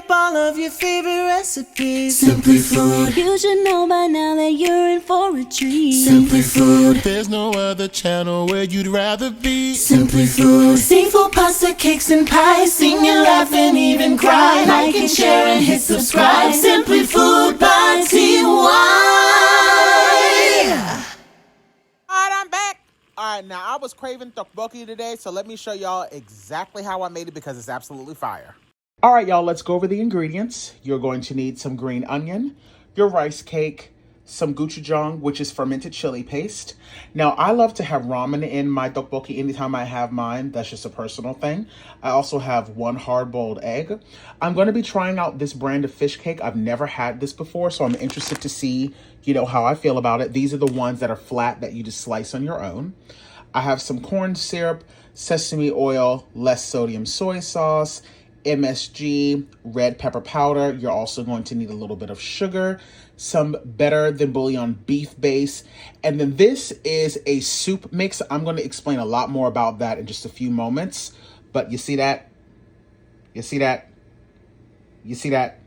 up all of your favorite recipes. Simply Food. You should know by now that you're in for a treat. Simply Food. There's no other channel where you'd rather be. Simply Food. Seafood, pasta, cakes, and pies. Sing and laugh and even cry. Like and share and hit subscribe. Simply Food by TY. Alright, I'm back. Alright, now I was craving tteokbokki today, so let me show y'all exactly how I made it because it's absolutely fire. Alright, y'all, let's go over the ingredients. You're going to need some green onion, your rice cake, some gochujang, which is fermented chili paste. Now, I love to have ramen in my tteokbokki anytime I have mine. That's just a personal thing. I also have 1 hard-boiled egg. I'm going to be trying out this brand of fish cake. I've never had this before, so I'm interested to see, how I feel about it. These are the ones that are flat that you just slice on your own. I have some corn syrup, sesame oil, less sodium soy sauce, MSG, red pepper powder. You're also going to need a little bit of sugar, some better than bouillon beef base, and then this is a soup mix. I'm going to explain a lot more about that in just a few moments, but you see that? You see that? You see that?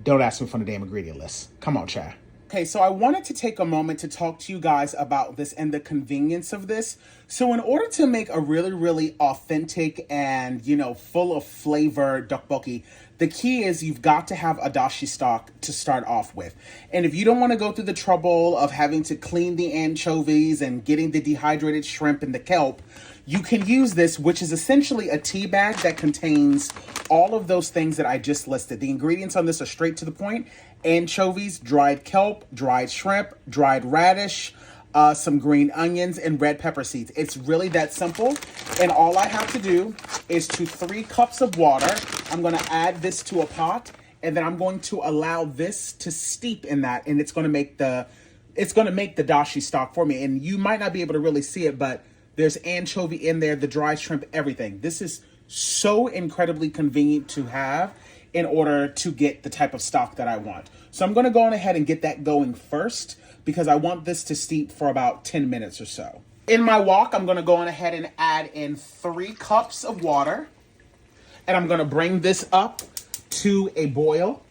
Don't ask me for the damn ingredient list. Come on, Chad. Okay, so I wanted to take a moment to talk to you guys about this and the convenience of this. So in order to make a really, really authentic and, full of flavor tteokbokki, the key is you've got to have a dashi stock to start off with. And if you don't want to go through the trouble of having to clean the anchovies and getting the dehydrated shrimp and the kelp, you can use this, which is essentially a tea bag that contains all of those things that I just listed. The ingredients on this are straight to the point. Anchovies, dried kelp, dried shrimp, dried radish, some green onions, and red pepper seeds. It's really that simple. And all I have to do is to 3 cups of water. I'm going to add this to a pot, and then I'm going to allow this to steep in that, and it's going to make the dashi stock for me. And you might not be able to really see it, but there's anchovy in there, the dried shrimp, everything. This is so incredibly convenient to have in order to get the type of stock that I want. So I'm going to go on ahead and get that going first because I want this to steep for about 10 minutes or so. In my wok, I'm going to go on ahead and add in 3 cups of water, and I'm going to bring this up to a boil.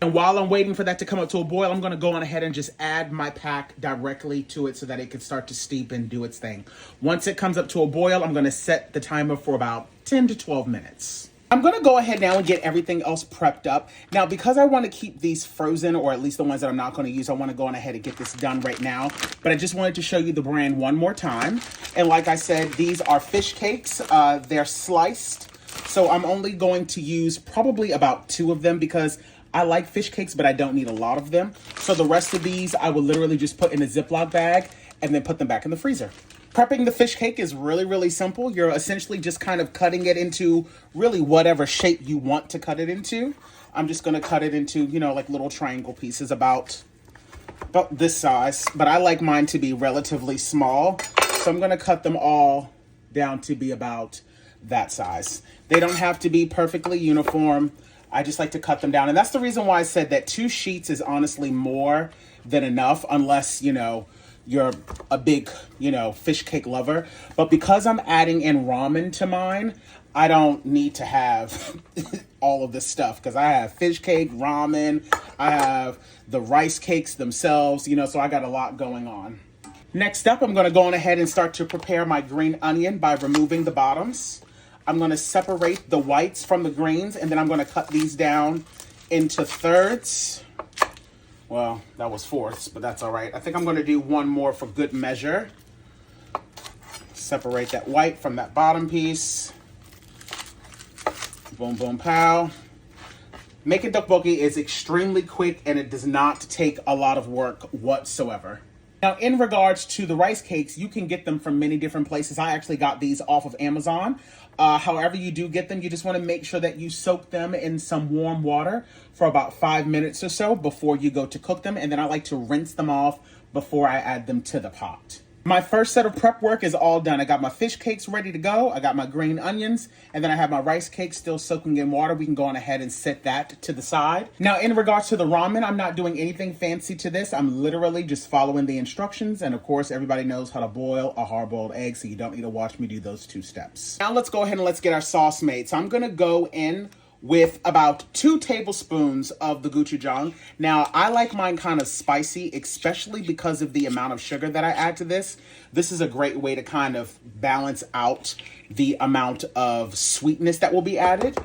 And while I'm waiting for that to come up to a boil, I'm going to go on ahead and just add my pack directly to it so that it can start to steep and do its thing. Once it comes up to a boil, I'm going to set the timer for about 10 to 12 minutes. I'm going to go ahead now and get everything else prepped up. Now, because I want to keep these frozen, or at least the ones that I'm not going to use, I want to go on ahead and get this done right now. But I just wanted to show you the brand one more time. And like I said, these are fish cakes. They're sliced. So I'm only going to use probably about 2 of them because I like fish cakes, but I don't need a lot of them. So the rest of these, I will literally just put in a Ziploc bag and then put them back in the freezer. Prepping the fish cake is really, really simple. You're essentially just kind of cutting it into really whatever shape you want to cut it into. I'm just going to cut it into, like little triangle pieces about this size. But I like mine to be relatively small. So I'm going to cut them all down to be about that size. They don't have to be perfectly uniform. I just like to cut them down. And that's the reason why I said that 2 sheets is honestly more than enough unless, you're a big, fish cake lover. But because I'm adding in ramen to mine, I don't need to have all of this stuff because I have fish cake, ramen, I have the rice cakes themselves, so I got a lot going on. Next up, I'm going to go on ahead and start to prepare my green onion by removing the bottoms. I'm going to separate the whites from the greens, and then I'm going to cut these down into thirds. Well, that was fourths, but that's all right. I think I'm going to do one more for good measure. Separate that white from that bottom piece. Boom, boom, pow. Making tteokbokki is extremely quick, and it does not take a lot of work whatsoever. Now, in regards to the rice cakes, you can get them from many different places. I actually got these off of Amazon. However you do get them, you just want to make sure that you soak them in some warm water for about 5 minutes or so before you go to cook them. And then I like to rinse them off before I add them to the pot. My first set of prep work is all done. I got my fish cakes ready to go. I got my green onions, and then I have my rice cakes still soaking in water. We can go on ahead and set that to the side. Now, in regards to the ramen, I'm not doing anything fancy to this. I'm literally just following the instructions. And of course, everybody knows how to boil a hard-boiled egg, so you don't need to watch me do those 2 steps. Now let's go ahead and let's get our sauce made. So I'm gonna go in with about 2 tablespoons of the gochujang. Now, I like mine kind of spicy, especially because of the amount of sugar that I add to this. This is a great way to kind of balance out the amount of sweetness that will be added.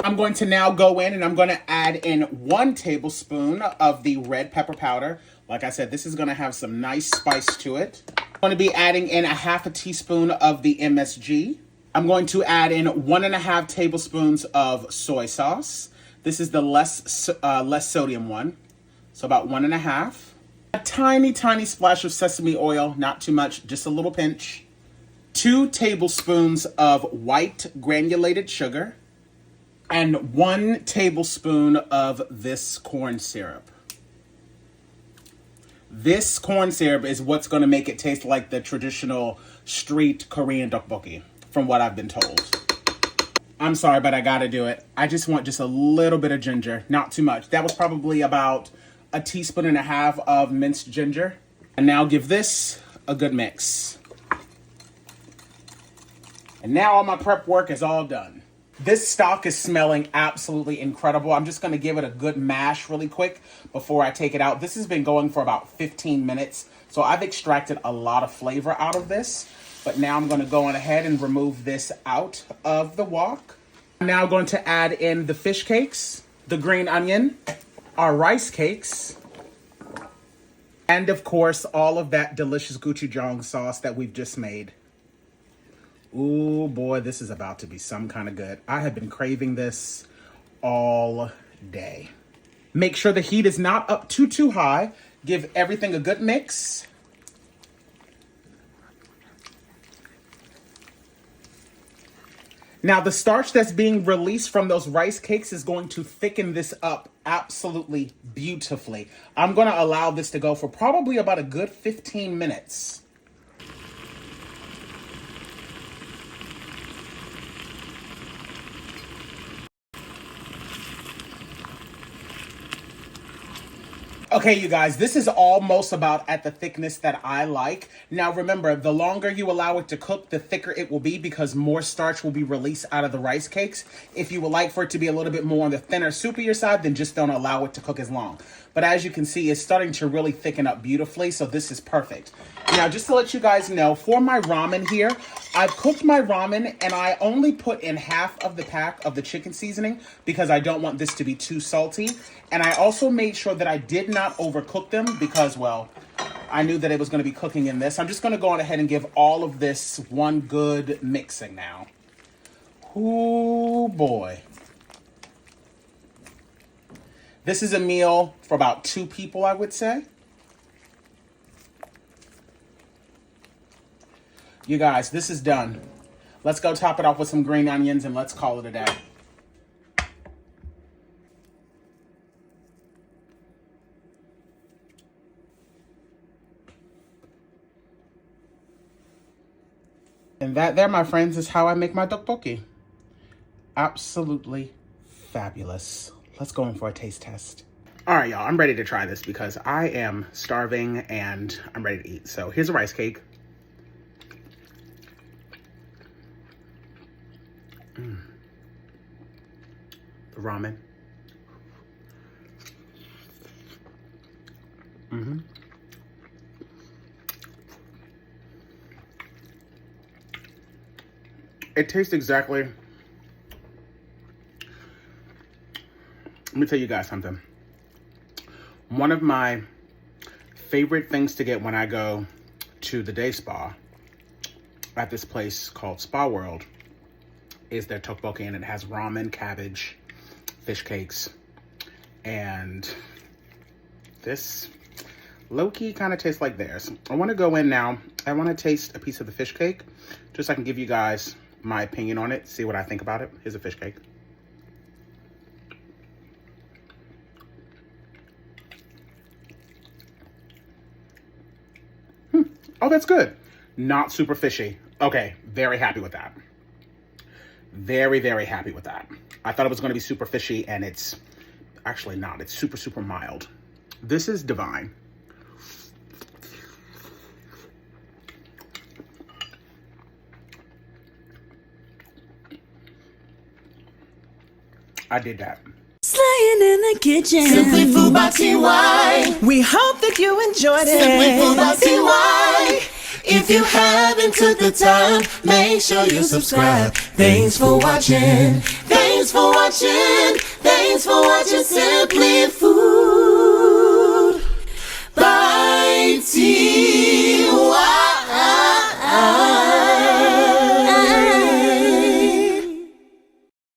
I'm going to now go in and I'm going to add in 1 tablespoon of the red pepper powder. Like I said, this is going to have some nice spice to it. I'm going to be adding in 1/2 teaspoon of the MSG. I'm going to add in 1.5 tablespoons of soy sauce. This is the less sodium one, so about 1.5. A tiny splash of sesame oil, not too much, just a little pinch. 2 tablespoons of white granulated sugar, and 1 tablespoon of this corn syrup. This corn syrup is what's going to make it taste like the traditional street Korean tteokbokki, from what I've been told. I'm sorry, but I gotta do it. I just want just a little bit of ginger, not too much. That was probably about 1.5 teaspoons of minced ginger. And now give this a good mix. And now all my prep work is all done. This stock is smelling absolutely incredible. I'm just gonna give it a good mash really quick before I take it out. This has been going for about 15 minutes, so I've extracted a lot of flavor out of this. But now I'm gonna go on ahead and remove this out of the wok. I'm now going to add in the fish cakes, the green onion, our rice cakes, and of course, all of that delicious gochujang sauce that we've just made. Ooh, boy, this is about to be some kind of good. I have been craving this all day. Make sure the heat is not up too high. Give everything a good mix. Now, the starch that's being released from those rice cakes is going to thicken this up absolutely beautifully. I'm going to allow this to go for probably about a good 15 minutes. Okay, you guys, this is almost about at the thickness that I like. Now, remember, the longer you allow it to cook, the thicker it will be because more starch will be released out of the rice cakes. If you would like for it to be a little bit more on the thinner, soupier side, then just don't allow it to cook as long. But as you can see, it's starting to really thicken up beautifully, so this is perfect. Now, just to let you guys know, for my ramen here, I've cooked my ramen and I only put in 1/2 of the pack of the chicken seasoning because I don't want this to be too salty. And I also made sure that I did not overcook them because, well, I knew that it was going to be cooking in this. I'm just going to go on ahead and give all of this one good mixing now. Ooh, boy. This is a meal for about 2 people, I would say. You guys, this is done. Let's go top it off with some green onions and let's call it a day. And that there, my friends, is how I make my tteokbokki. Absolutely fabulous. Let's go in for a taste test. All right, y'all, I'm ready to try this because I am starving and I'm ready to eat. So here's a rice cake. The ramen. It tastes exactly... Let me tell you guys something. One of my favorite things to get when I go to the day spa at this place called Spa World is their tteokbokki, and it has ramen, cabbage, fish cakes, and this low-key kind of tastes like theirs. I want to go in now. I want to taste a piece of the fish cake just so I can give you guys my opinion on it, see what I think about it. Here's a fish cake. Oh, that's good. Not super fishy. Okay, very happy with that. Very, very happy with that. I thought it was going to be super fishy, and it's actually not. It's super, super mild. This is divine. I did that. Slaying in the kitchen. Simply Food by TY. We hope that you enjoyed it. Simply Food by TY. If you haven't took the time, make sure you subscribe. Thanks for watching. Thanks for watching. Thanks for watching Simply Food.